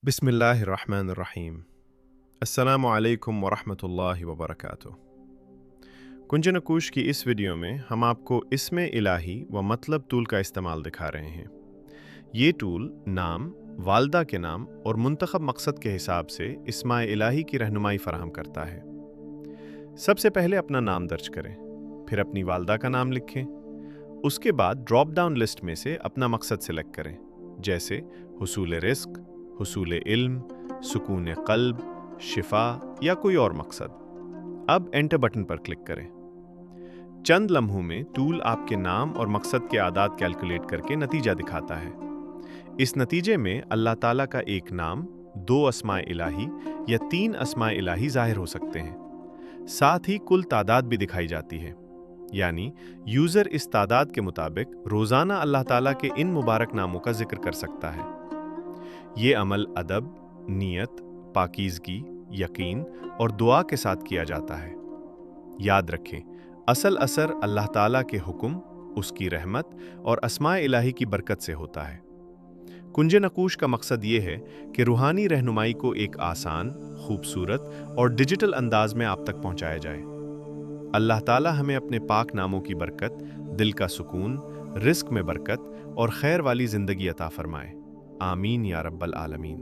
बिस्मिल्लाहिर्रहमानिर्रहीम। अस्सलामु अलैकुम वरहमतुल्लाहि वबरकातुह। कुंज नकूश की इस वीडियो में हम आपको इस्मे इलाही व मतलब टूल का इस्तेमाल दिखा रहे हैं। ये टूल नाम, वालदा के नाम और मुंतखब मकसद के हिसाब से इस्माए इलाही की रहनुमाई फराहम करता है। सबसे पहले अपना नाम दर्ज करें, फिर अपनी वालदा का नाम लिखें। उसके बाद ड्रॉप डाउन लिस्ट में से अपना मकसद सिलेक्ट करें, जैसे हुसूल रिस्क, हुसूल इल्म, सुकून क़ल्ब, शिफा या कोई और मकसद। अब एंटर बटन पर क्लिक करें। चंद लम्हों में टूल आपके नाम और मकसद के आदाद कैलकुलेट करके नतीजा दिखाता है। इस नतीजे में अल्लाह ताला का एक नाम, 2 अस्माए इलाही या 3 अस्माए इलाही ज़ाहिर हो सकते हैं। साथ ही कुल तादाद भी दिखाई जाती है, यानी यूज़र इस तादाद के मुताबिक रोज़ाना अल्लाह ताला के इन मुबारक नामों का जिक्र कर सकता है। ये अमल अदब, नियत, पाकीज़गी, यकीन और दुआ के साथ किया जाता है। याद रखें, असल असर अल्लाह ताला के हुक्म, उसकी रहमत और अस्माए इलाही की बरकत से होता है। कुंज नकूश का मकसद ये है कि रूहानी रहनुमाई को एक आसान, खूबसूरत और डिजिटल अंदाज में आप तक पहुंचाया जाए। अल्लाह ताला हमें अपने पाक नामों की बरकत, दिल का सुकून, रिस्क में बरकत और खैर वाली ज़िंदगी अता फरमाए। आमीन या रब्बल आलमीन।